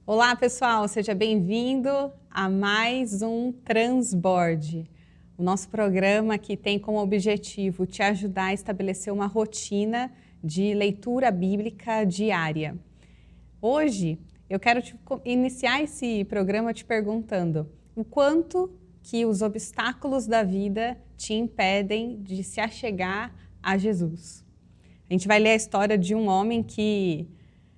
Olá, pessoal, seja bem-vindo a mais um Transborde, o nosso programa que tem como objetivo te ajudar a estabelecer uma rotina de leitura bíblica diária. Hoje, eu quero iniciar esse programa te perguntando o quanto que os obstáculos da vida te impedem de se achegar a Jesus. A gente vai ler a história de um homem que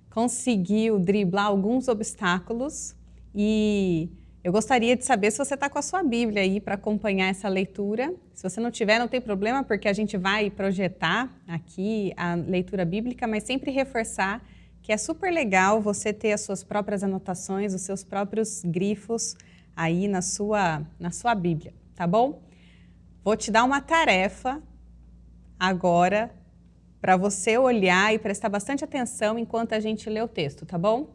conseguiu driblar alguns obstáculos e eu gostaria de saber se você está com a sua Bíblia aí para acompanhar essa leitura. Se você não tiver, não tem problema, porque a gente vai projetar aqui a leitura bíblica, mas sempre reforçar que é super legal você ter as suas próprias anotações, os seus próprios grifos aí na sua Bíblia, tá bom? Vou te dar uma tarefa agora para você olhar e prestar bastante atenção enquanto a gente lê o texto, tá bom?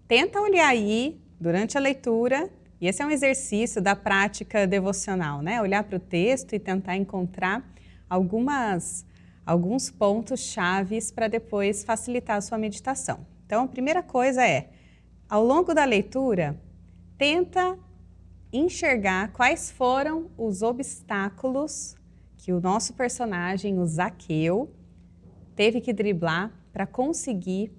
Tenta olhar aí durante a leitura, e esse é um exercício da prática devocional, né? Olhar para o texto e tentar encontrar alguns pontos chaves para depois facilitar a sua meditação. Então, a primeira coisa é, ao longo da leitura, tenta enxergar quais foram os obstáculos que o nosso personagem, o Zaqueu, teve que driblar para conseguir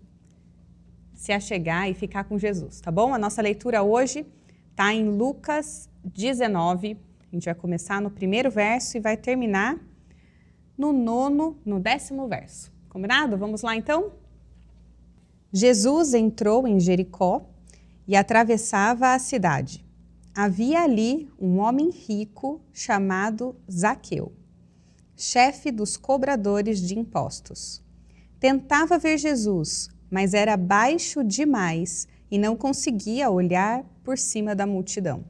se achegar e ficar com Jesus, tá bom? A nossa leitura hoje está em Lucas 19, a gente vai começar no primeiro verso e vai terminar no 10º verso. Combinado? Vamos lá então? Jesus entrou em Jericó e atravessava a cidade. Havia ali um homem rico chamado Zaqueu, chefe dos cobradores de impostos. Tentava ver Jesus, mas era baixo demais e não conseguia olhar por cima da multidão.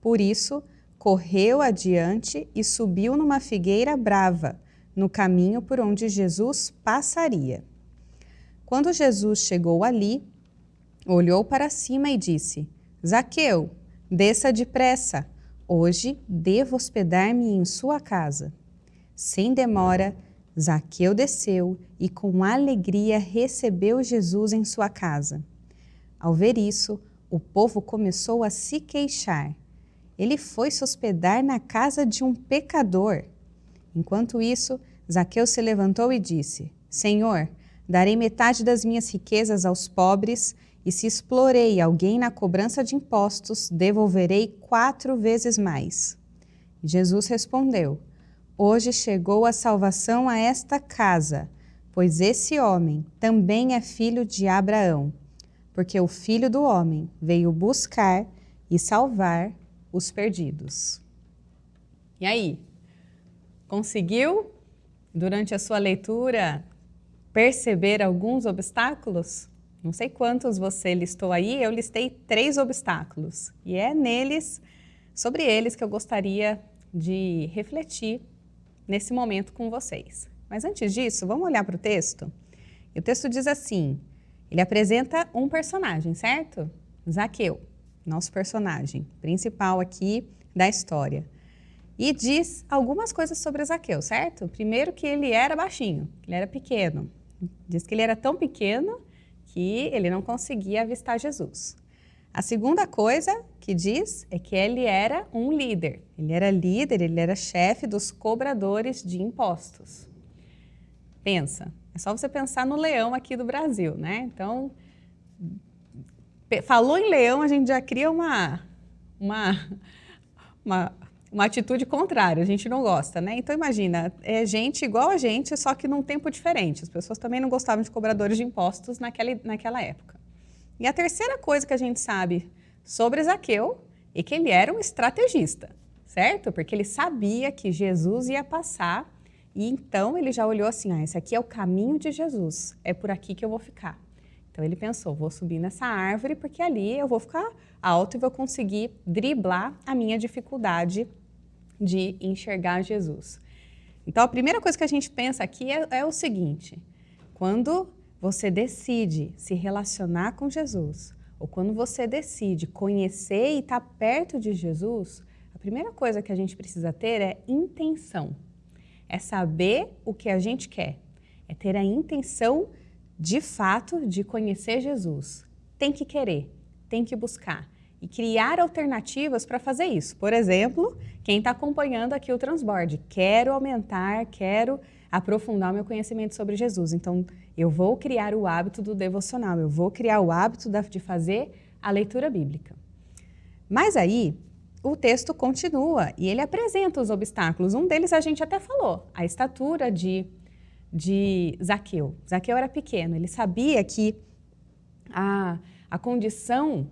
Por isso, correu adiante e subiu numa figueira brava, no caminho por onde Jesus passaria. Quando Jesus chegou ali, olhou para cima e disse: Zaqueu, desça depressa, hoje devo hospedar-me em sua casa. Sem demora, Zaqueu desceu e com alegria recebeu Jesus em sua casa. Ao ver isso, o povo começou a se queixar. Ele foi se hospedar na casa de um pecador. Enquanto isso, Zaqueu se levantou e disse: Senhor, darei metade das minhas riquezas aos pobres, e se explorei alguém na cobrança de impostos, devolverei 4 vezes mais. Jesus respondeu: Hoje chegou a salvação a esta casa, pois esse homem também é filho de Abraão, porque o Filho do Homem veio buscar e salvar os perdidos. E aí, conseguiu, durante a sua leitura, perceber alguns obstáculos? Não sei quantos você listou aí, eu listei 3 obstáculos, e é sobre eles que eu gostaria de refletir nesse momento com vocês. Mas antes disso, vamos olhar para o texto? E o texto diz assim, ele apresenta um personagem, certo? Zaqueu, nosso personagem principal aqui da história. E diz algumas coisas sobre Zaqueu, certo? Primeiro que ele era baixinho, ele era pequeno. Diz que ele era tão pequeno que ele não conseguia avistar Jesus. A segunda coisa que diz é que ele era um líder. Ele era líder, ele era chefe dos cobradores de impostos. Pensa, é só você pensar no leão aqui do Brasil, né? Então, falou em leão, a gente já cria uma atitude contrária, a gente não gosta, né? Então imagina, é gente igual a gente, só que num tempo diferente. As pessoas também não gostavam de cobradores de impostos naquela época. E a terceira coisa que a gente sabe sobre Zaqueu é que ele era um estrategista, certo? Porque ele sabia que Jesus ia passar e então ele já olhou assim, esse aqui é o caminho de Jesus, é por aqui que eu vou ficar. Então ele pensou, vou subir nessa árvore porque ali eu vou ficar alto e vou conseguir driblar a minha dificuldade de enxergar Jesus. Então a primeira coisa que a gente pensa aqui é o seguinte, quando você decide se relacionar com Jesus, ou quando você decide conhecer e estar perto de Jesus, a primeira coisa que a gente precisa ter é intenção. É saber o que a gente quer. É ter a intenção, de fato, de conhecer Jesus. Tem que querer, tem que buscar e criar alternativas para fazer isso. Por exemplo, quem está acompanhando aqui o Transborde, quero aumentar, quero aprofundar o meu conhecimento sobre Jesus. Então, eu vou criar o hábito do devocional, eu vou criar o hábito de fazer a leitura bíblica. Mas aí, o texto continua e ele apresenta os obstáculos. Um deles a gente até falou, a estatura de Zaqueu. Zaqueu era pequeno, ele sabia que a condição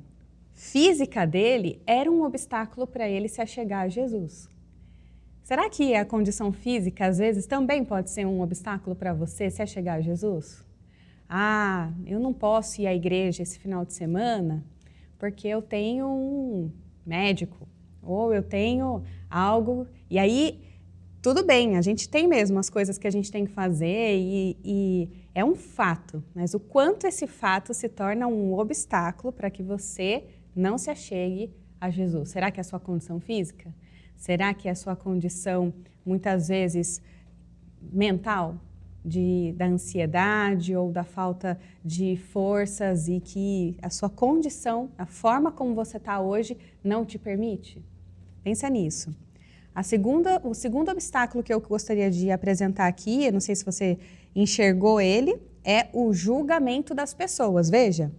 física dele era um obstáculo para ele se achegar a Jesus. Será que a condição física, às vezes, também pode ser um obstáculo para você se achegar a Jesus? Eu não posso ir à igreja esse final de semana porque eu tenho um médico, ou eu tenho algo, e aí tudo bem, a gente tem mesmo as coisas que a gente tem que fazer e é um fato, mas o quanto esse fato se torna um obstáculo para que você não se achegue a Jesus? Será que é a sua condição física? Será que é a sua condição, muitas vezes, mental? Da ansiedade ou da falta de forças e que a sua condição, a forma como você está hoje, não te permite? Pensa nisso. O segundo obstáculo que eu gostaria de apresentar aqui, eu não sei se você enxergou ele, é o julgamento das pessoas. Veja,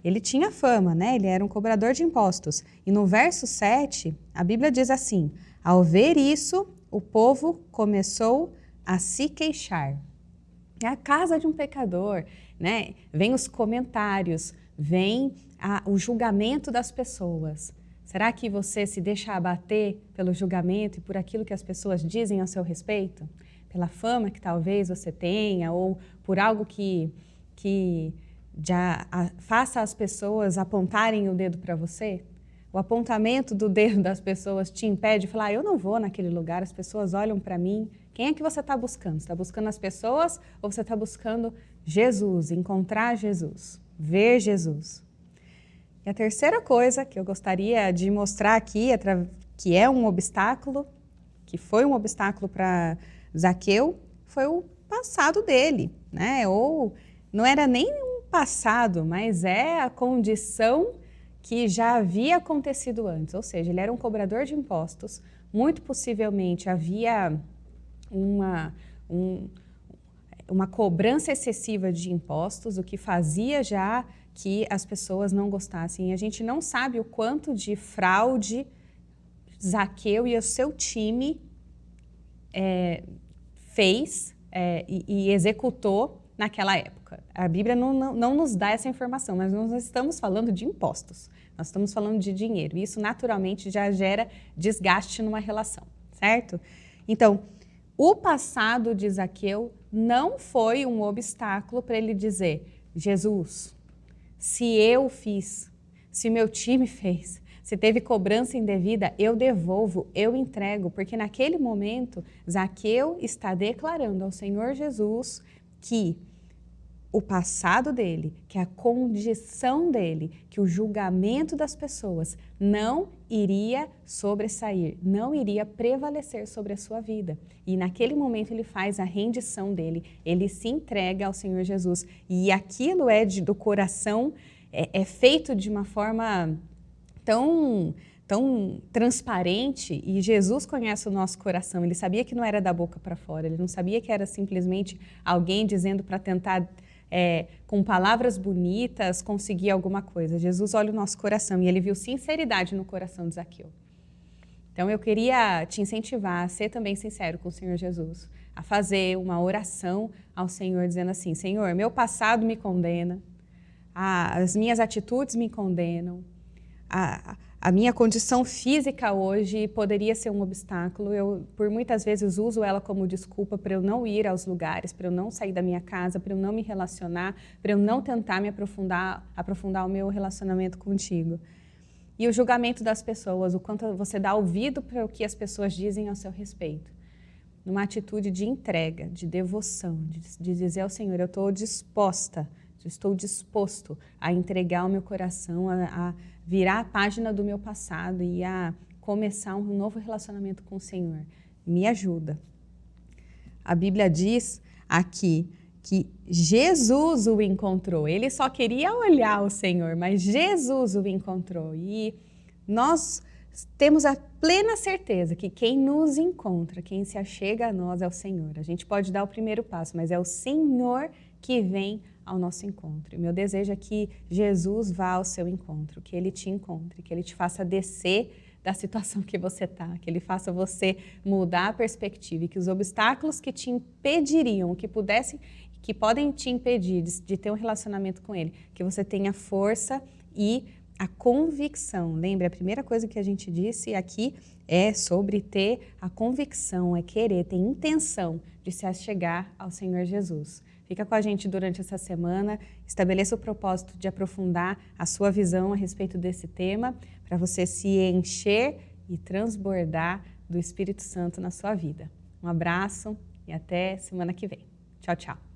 ele tinha fama, né? Ele era um cobrador de impostos. E no verso 7, a Bíblia diz assim: ao ver isso, o povo começou a se queixar. É a casa de um pecador, né? Vem os comentários, vem o julgamento das pessoas. Será que você se deixa abater pelo julgamento e por aquilo que as pessoas dizem a seu respeito? Pela fama que talvez você tenha ou por algo que já faça as pessoas apontarem o dedo para você? O apontamento do dedo das pessoas te impede de falar, eu não vou naquele lugar, as pessoas olham para mim. Quem é que você está buscando? Você está buscando as pessoas ou você está buscando Jesus, encontrar Jesus, ver Jesus? E a terceira coisa que eu gostaria de mostrar aqui, que é um obstáculo, que foi um obstáculo para Zaqueu, foi o passado dele, né? Ou não era nem um passado, mas é a condição que já havia acontecido antes. Ou seja, ele era um cobrador de impostos, muito possivelmente havia uma cobrança excessiva de impostos, o que fazia já que as pessoas não gostassem. E a gente não sabe o quanto de fraude Zaqueu e o seu time fez e executou naquela época. A Bíblia não nos dá essa informação, mas nós estamos falando de impostos, nós estamos falando de dinheiro. E isso naturalmente já gera desgaste numa relação, certo? Então, o passado de Zaqueu não foi um obstáculo para ele dizer, Jesus, se eu fiz, se meu time fez, se teve cobrança indevida, eu devolvo, eu entrego, porque naquele momento Zaqueu está declarando ao Senhor Jesus que o passado dele, que a condição dele, que o julgamento das pessoas não iria sobressair, não iria prevalecer sobre a sua vida. E naquele momento ele faz a rendição dele, ele se entrega ao Senhor Jesus. E aquilo do coração, é feito de uma forma tão transparente, e Jesus conhece o nosso coração, ele sabia que não era da boca para fora, ele não sabia que era simplesmente alguém dizendo para tentar, com palavras bonitas, conseguir alguma coisa. Jesus olha o nosso coração e ele viu sinceridade no coração de Zaqueu. Então eu queria te incentivar a ser também sincero com o Senhor Jesus, a fazer uma oração ao Senhor dizendo assim, Senhor, meu passado me condena, as minhas atitudes me condenam, a minha condição física hoje poderia ser um obstáculo. Eu, por muitas vezes, uso ela como desculpa para eu não ir aos lugares, para eu não sair da minha casa, para eu não me relacionar, para eu não tentar me aprofundar o meu relacionamento contigo. E o julgamento das pessoas, o quanto você dá ouvido para o que as pessoas dizem ao seu respeito. Numa atitude de entrega, de devoção, de dizer ao Senhor, eu estou disposto a entregar o meu coração, a virar a página do meu passado e a começar um novo relacionamento com o Senhor. Me ajuda. A Bíblia diz aqui que Jesus o encontrou. Ele só queria olhar o Senhor, mas Jesus o encontrou. E nós temos a plena certeza que quem nos encontra, quem se achega a nós é o Senhor. A gente pode dar o primeiro passo, mas é o Senhor que vem ao nosso encontro. E meu desejo é que Jesus vá ao seu encontro, que Ele te encontre, que Ele te faça descer da situação que você está, que Ele faça você mudar a perspectiva e que os obstáculos que te impediriam, que podem te impedir de ter um relacionamento com Ele, que você tenha força e a convicção. Lembre, a primeira coisa que a gente disse aqui é sobre ter a convicção, é querer, ter intenção de se achegar ao Senhor Jesus. Fica com a gente durante essa semana, estabeleça o propósito de aprofundar a sua visão a respeito desse tema, para você se encher e transbordar do Espírito Santo na sua vida. Um abraço e até semana que vem. Tchau, tchau.